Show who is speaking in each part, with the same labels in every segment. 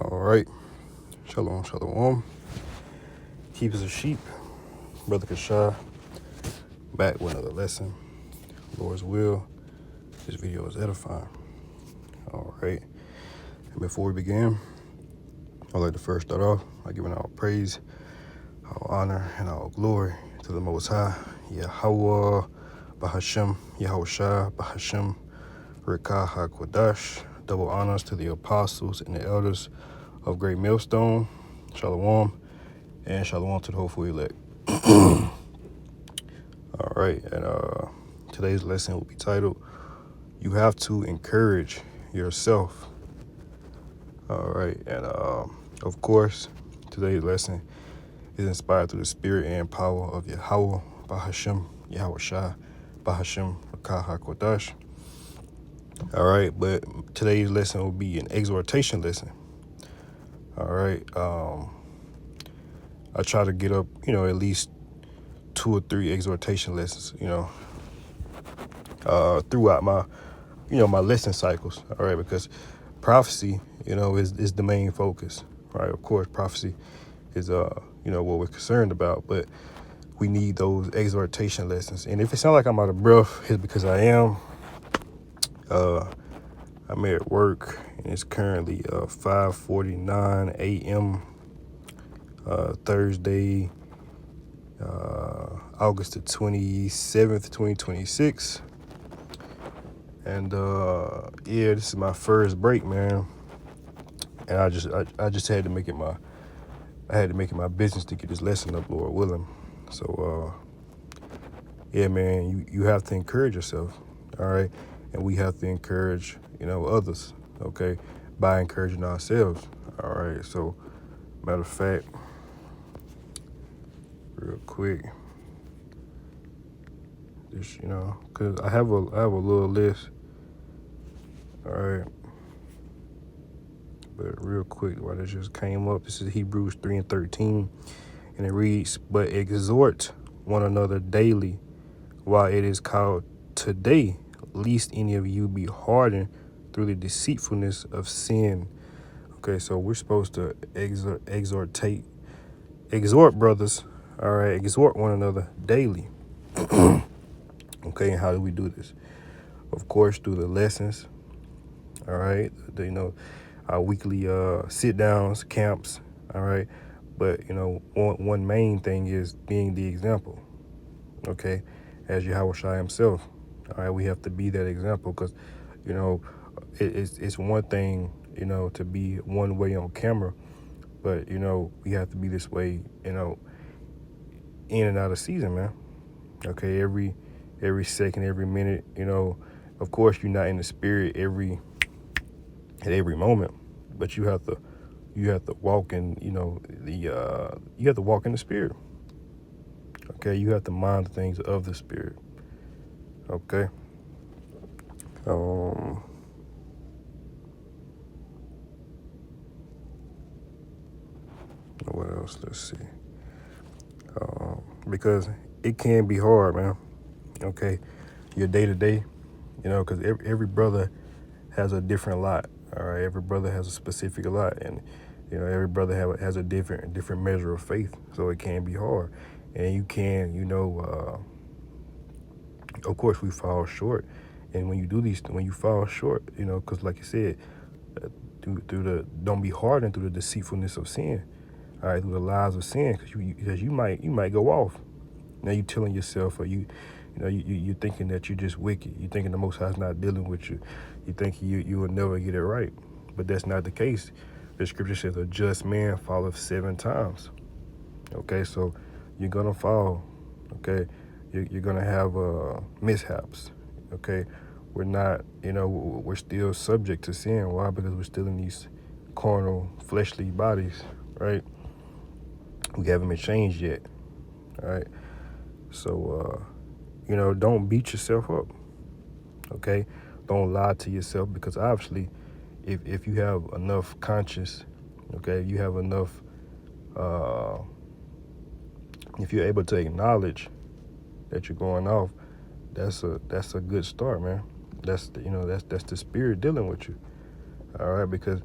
Speaker 1: All right. Shalom, shalom. Keepers of sheep. Brother Kashah. Back with another lesson. Lord's will. This video is edifying. All right. And before we begin, I'd like to first start off by giving our praise, our honor, and our glory to the Most High, Yahweh, Bahashem, Yahushua, Bahashem, Rekah HaKodash. Double honors to the apostles and the elders of Great Millstone. Shalom. And shalom to the hopeful elect. All right, and today's lesson will be titled, You Have to Encourage Yourself. All right, and of course, today's lesson is inspired through the spirit and power of Yahweh, Bahashem, Yahushua, Bahashem, Rekah HaKodash. All right, but today's lesson will be an exhortation lesson. All right, I try to get up, at least 2 or 3 exhortation lessons, throughout my my lesson cycles. All right, because prophecy, is the main focus. Right, of course, prophecy is what we're concerned about, but we need those exhortation lessons. And if it sounds like I'm out of breath, it's because I am. I'm at work, and it's currently 5:49 a.m. Thursday, August the 27th, 2026. And this is my first break, man. And I just had to make it my business to get this lesson up, Lord willing. So man, you have to encourage yourself, all right? And we have to encourage, others, okay, by encouraging ourselves. All right. So matter of fact, real quick, just because I have a little list. All right. But real quick, why this just came up, this is Hebrews 3:13, and it reads, But exhort one another daily while it is called today, lest any of you be hardened through the deceitfulness of sin. Okay, so we're supposed to exhort brothers, all right, exhort one another daily. Okay, and how do we do this? Of course, through the lessons, all right, our weekly sit downs, camps, all right. But one main thing is being the example, okay, as Yahushua himself. All right, we have to be that example, because it's one thing to be one way on camera, but we have to be this way in and out of season, man. Okay, every second, every minute. Of course, you're not in the spirit at every moment, but you have to walk in you have to walk in the spirit. Okay, you have to mind the things of the spirit. Okay. What else? Let's see. Because it can be hard, man. Okay, your day to day, because every brother has a different lot. All right, every brother has a specific lot, and every brother has a different measure of faith. So it can be hard, and you can, of course, we fall short. And when you do when you fall short, because like you said, don't be hardened through the deceitfulness of sin. All right, through the lies of sin, because you might go off. Now you telling yourself, or you thinking that you're just wicked. You thinking the Most High's not dealing with you. You think you will never get it right, but that's not the case. The scripture says a just man falleth 7 times. Okay, so you're gonna fall. Okay, you're gonna have mishaps. Okay, we're not, we're still subject to sin. Why? Because we're still in these carnal, fleshly bodies, right? We haven't been changed yet. All right. So, don't beat yourself up. Okay. Don't lie to yourself, because obviously, if you have enough conscience, okay, you have enough, if you're able to acknowledge that you're going off, that's a good start, man. That's the spirit dealing with you. All right. Because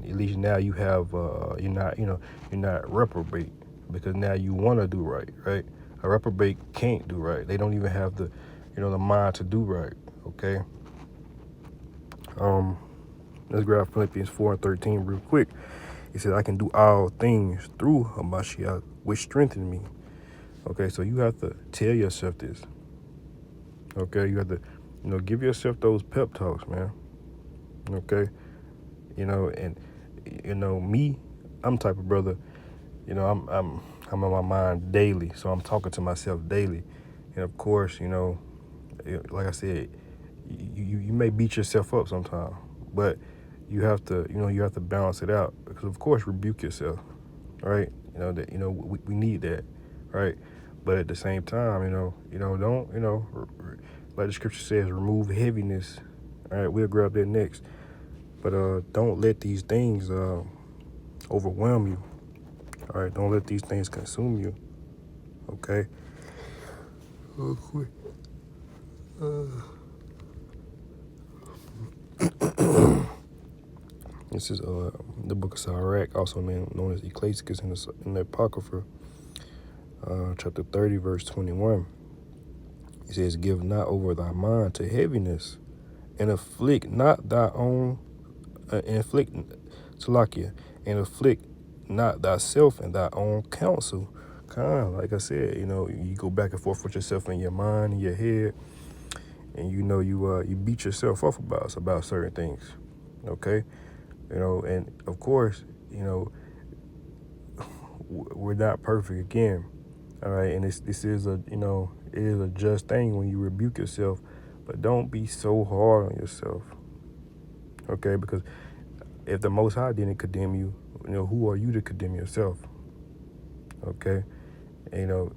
Speaker 1: At least now you have you're not reprobate because now you want to do right, right? A reprobate can't do right. They don't even have the the mind to do right. Okay. Um, let's grab Philippians 4:13 real quick. He said, "I can do all things through Hamashiach, which strengthen me." Okay, so you have to tell yourself this. Okay, you have to give yourself those pep talks, man. Okay, and me, I'm the type of brother. I'm on my mind daily, so I'm talking to myself daily, and of course, like I said, you may beat yourself up sometimes, but you have to balance it out because of course rebuke yourself, right? That we need that, right? But at the same time, don't like the scripture says, remove heaviness. All right, we'll grab that next, but don't let these things overwhelm you. All right, don't let these things consume you. Okay. Real quick. This is the book of Sirach, also known as Ecclesiastes in the Apocrypha, chapter 30, verse 21. It says, "Give not over thy mind to heaviness, and afflict not thy own, inflict, Salakia, and afflict not thyself in thy own counsel." Kind of like I said, you go back and forth with yourself in your mind, in your head, and you beat yourself up about certain things. Okay, and of course, we're not perfect again. All right, and this is it is a just thing when you rebuke yourself, but don't be so hard on yourself. Okay, because if the Most High didn't condemn you, who are you to condemn yourself? Okay, and,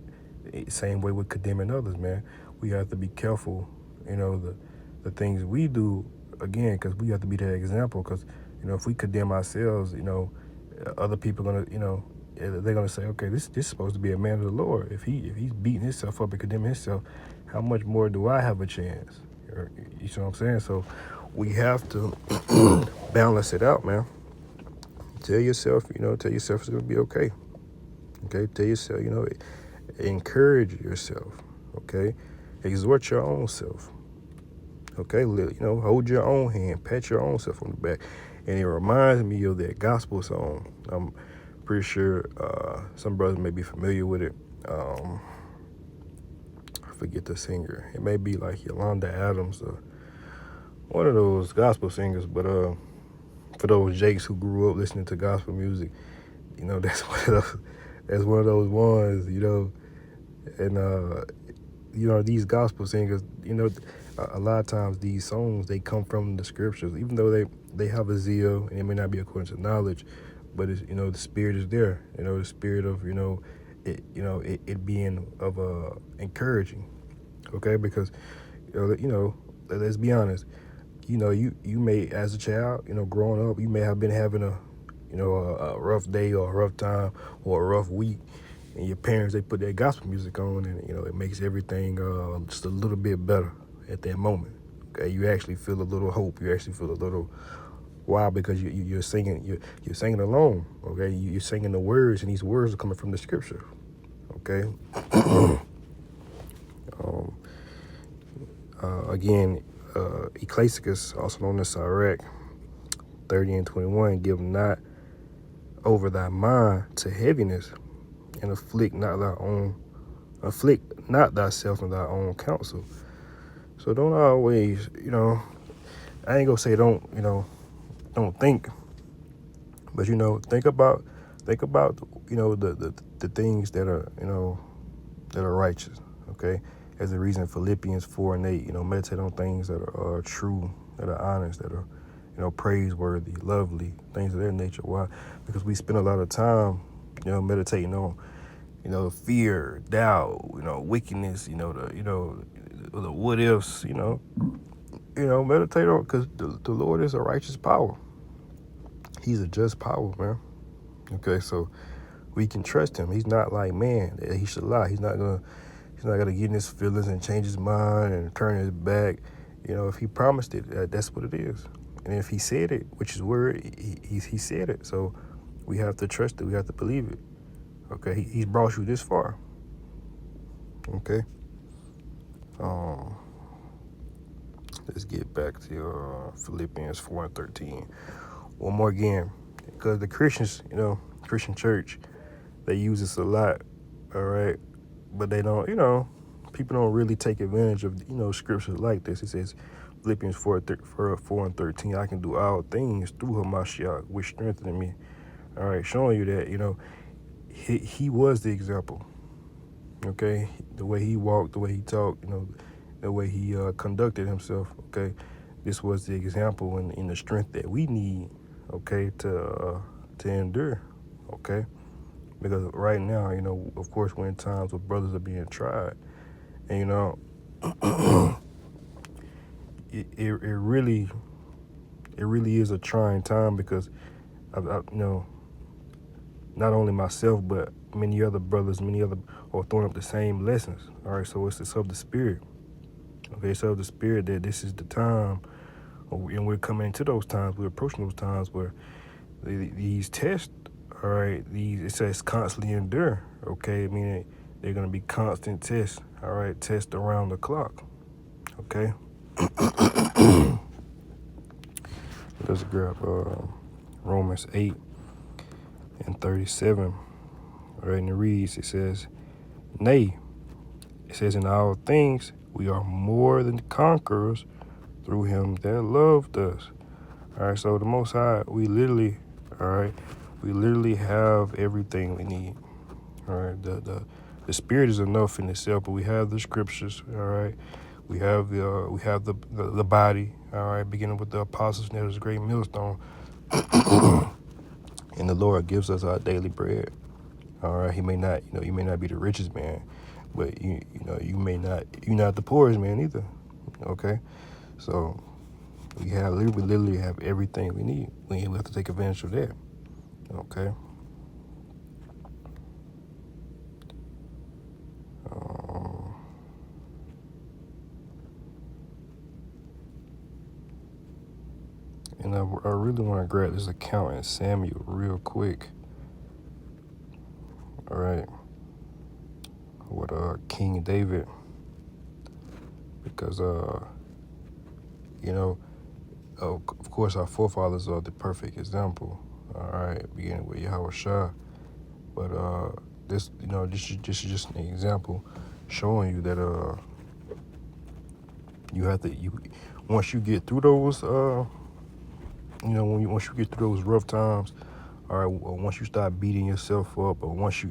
Speaker 1: same way with condemning others, man. We have to be careful, the things we do again, because we have to be that example. Because if we condemn ourselves, other people are gonna, they're gonna say, okay, this is supposed to be a man of the Lord. If he's beating himself up and condemning himself, how much more do I have a chance? You see what I'm saying? So we have to balance it out, man. Tell yourself it's gonna be okay. Okay, tell yourself, encourage yourself. Okay, exhort your own self. Okay, hold your own hand, pat your own self on the back, and it reminds me of that gospel song. I'm pretty sure some brothers may be familiar with it. I forget the singer. It may be like Yolanda Adams, or one of those gospel singers. But for those Jakes who grew up listening to gospel music, that's one of those ones. And these gospel singers, a lot of times these songs, they come from the scriptures, even though they have a zeal and it may not be according to knowledge, but it's, the spirit is there, the spirit of, it being of encouraging. Okay, because let's be honest, you may, as a child, growing up, you may have been having a rough day or a rough time or a rough week, and your parents, they put that gospel music on, and it makes everything just a little bit better at that moment. Okay, you actually feel a little hope. You actually feel a little wow, because you're singing, you're singing along. Okay, you're singing the words, and these words are coming from the scripture. Okay. Again, Ecclesiastes, also known as Sirach, 30 and 21, "Give not over thy mind to heaviness, and afflict not thyself in thy own counsel." So don't always, I ain't gonna say don't think, but think about the things that are that are righteous. Okay, as a reason, Philippians 4:8, meditate on things that are true, that are honest, that are praiseworthy, lovely, things of that nature. Why? Because we spend a lot of time meditating on fear, doubt, wickedness, the what ifs, meditate on, because the Lord is a righteous power. He's a just power, man. Okay, so we can trust him. He's not like man that he should lie. He's not gonna get in his feelings and change his mind and turn his back. If he promised it, that's what it is. And if he said it, which is word, he said it. So we have to trust it. We have to believe it. Okay, he's brought you this far. Okay. Let's get back to Philippians 4:13. One more again, because the Christians, Christian church, they use this a lot. All right, but they don't, people don't really take advantage of, scriptures like this. It says, Philippians 4:13, I can do all things through Hamashiach, which strengthened me. All right, showing you that, he was the example. Okay, the way he walked, the way he talked, the way he conducted himself. Okay, this was the example in the strength that we need. Okay, to endure. Okay, because right now, of course, we're in times where brothers are being tried, and it really is a trying time, because I not only myself but many other brothers, are throwing up the same lessons. All right, so it's of the spirit. Okay, so the spirit that this is the time, and we're coming into those times. We're approaching those times where these tests, all right, it says constantly endure. Okay, meaning they're going to be constant tests. All right, tests around the clock. Okay. Let's grab Romans 8:37. All right, and it reads, it says, nay, it says, in all things we are more than conquerors through him that loved us. All right, so the Most High, we literally have everything we need. All right, the spirit is enough in itself, but we have the scriptures. All right, we have the body. All right, beginning with the apostles, and there's a great millstone, and the Lord gives us our daily bread. All right, he may not, you may not be the richest man, but you're not the poorest man either. Okay, so we literally have everything we need. We have to take advantage of that. Okay. And I really want to grab this account in Samuel real quick. All right. With King David, because of course our forefathers are the perfect example. All right, beginning with Yahweh Shah, but this is just an example showing you that you have to once you get through those once you get through those rough times, all right, once you start beating yourself up, or once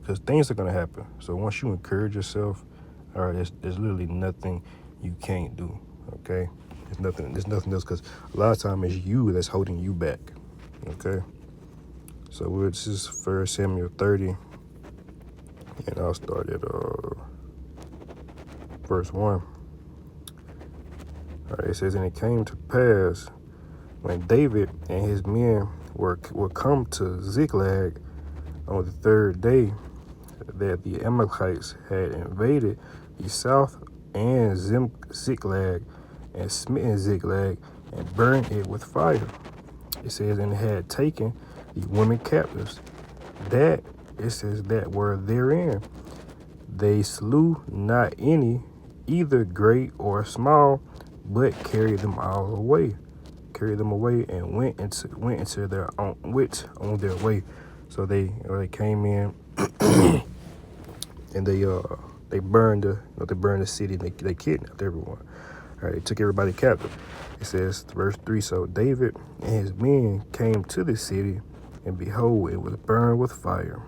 Speaker 1: because things are gonna happen. So once you encourage yourself, all right, there's literally nothing you can't do. Okay, there's nothing else, because a lot of time it's you that's holding you back. Okay, so this is 1 Samuel 30, and I'll start at verse 1. All right, it says, and it came to pass, when David and his men were come to Ziklag on the third day, that the Amalekites had invaded the south and Ziklag, and smitten Ziklag, and burned it with fire. It says, and had taken the women captives, that were therein. They slew not any, either great or small, but carried them away, and went into their on their way. So they came in and they burned the city. They kidnapped everyone. All right, they took everybody captive. It says, verse 3, so David and his men came to the city, and behold, it was burned with fire,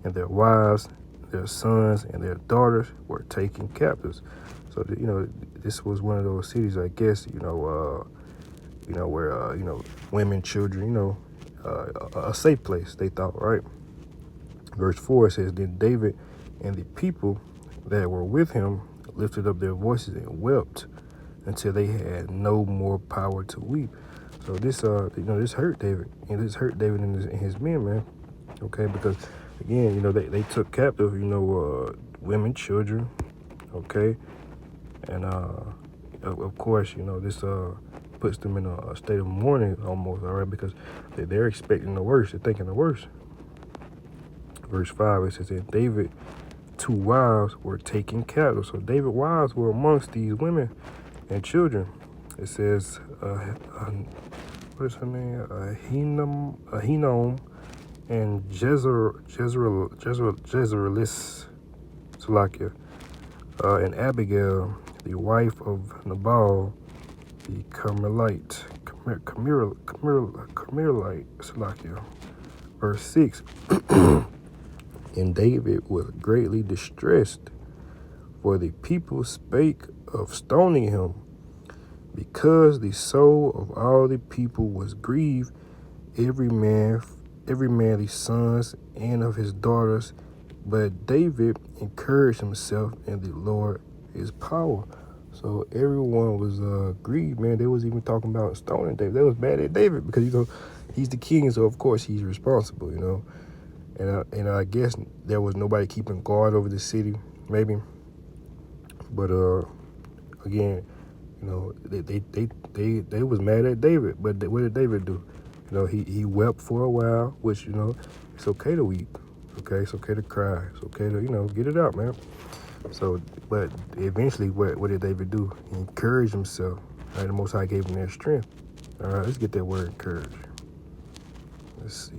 Speaker 1: and their wives, their sons, and their daughters were taken captives. So this was one of those cities, I guess, where women, children, a safe place, they thought, right? Verse 4 says, then David and the people that were with him lifted up their voices and wept until they had no more power to weep. So this this hurt David, and this hurt David and his men, man. Okay, because again, they took captive, women, children, okay, and of course, this puts them in a state of mourning almost, all right, because they're expecting the worst. They're thinking the worst. Verse 5, it says that David, 2 wives were taken captive. So David's wives were amongst these women and children. It says, what is her name? Ahinom and Jezreelis, Salakia, and Abigail, the wife of Nabal, the Carmelite, Salakia. Verse 6, and David was greatly distressed, for the people spake of stoning him, because the soul of all the people was grieved, every man the sons and of his daughters. But David encouraged himself in the Lord his power. So everyone was grieved, man. They was even talking about stoning David. They was mad at David because, he's the king, so of course he's responsible, And I guess there was nobody keeping guard over the city, maybe. But again, they was mad at David. But what did David do? He wept for a while, which it's okay to weep. Okay, it's okay to cry. It's okay to get it out, man. So, but eventually, what did David do? He encouraged himself. Right, the Most High gave him that strength. All right, let's get that word encourage. Let's see.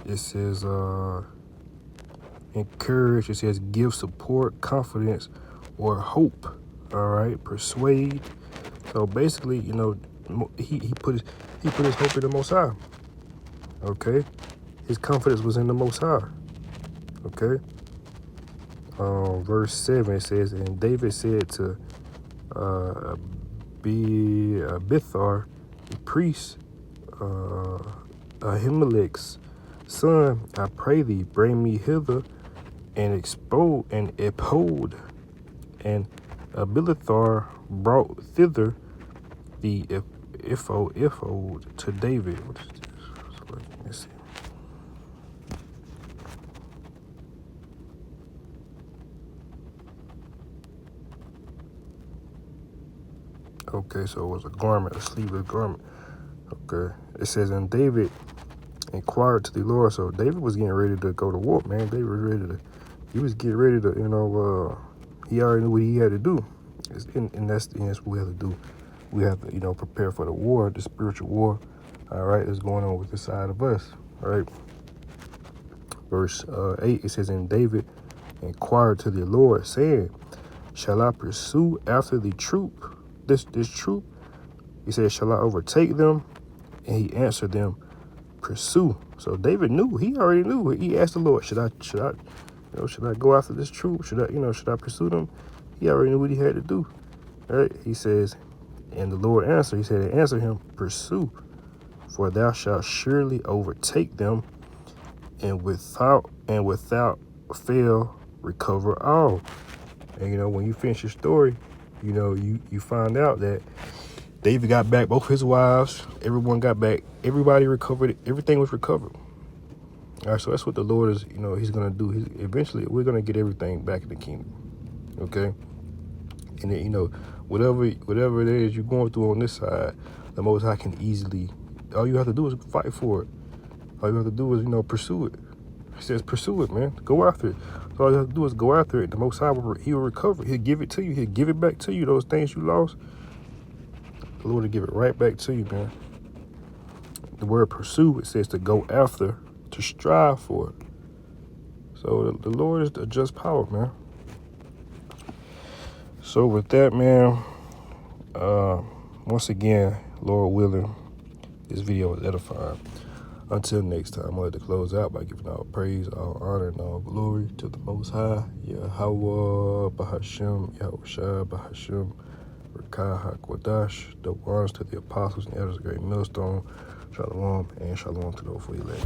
Speaker 1: It says encourage. It says give support, confidence, or hope. All right, persuade. So basically, he put his hope in the Most High. Okay, his confidence was in the Most High. Okay. Verse 7, it says, and David said to Abithar, the priest, Ahimelech's son, I pray thee, bring me hither and uphold. And Abiathar brought thither the ephod to David. What is this? Let's see. Okay, so it was a garment, a sleeveless garment. Okay. It says, and David inquired to the Lord. So David was getting ready to go to war, man. He was getting ready to, he already knew what he had to do. And that's what we have to do. We have to, prepare for the war, the spiritual war, all right, that's going on with the side of us, all right? Verse 8, it says, and David inquired to the Lord, saying, shall I pursue after the troop? This troop, he said, shall I overtake them? And he answered them, pursue. So David knew. He already knew. He asked the Lord, should I go after this troop? Should I pursue them? He already knew what he had to do. All right. He says, and the Lord answered. He said, answer him, pursue, for thou shalt surely overtake them, and without fail recover all. And when you finish your story, you find out that David got back both his wives. Everyone got back. Everybody recovered. Everything was recovered. All right, so that's what the Lord is, he's going to do. Eventually, we're going to get everything back in the kingdom. Okay? And then, whatever it is you're going through on this side, the Most High can easily, all you have to do is fight for it. All you have to do is, pursue it. He says, pursue it, man. Go after it. So all you have to do is go after it. The Most High, he'll recover. He'll give it to you. He'll give it back to you. Those things you lost, the Lord will give it right back to you, man. The word pursue, it says to go after, to strive for it. So the Lord is the just power, man. So with that, man, once again, Lord willing, this video was edifying. Until next time, I'm going to close out by giving all praise, all honor, and all glory to the Most High, Yahweh, Bahashem, Yahushua, Bahashem, Rekah HaKodash, the ones to the apostles and elders of the great millstone, Shalom, and shalom to those for elect.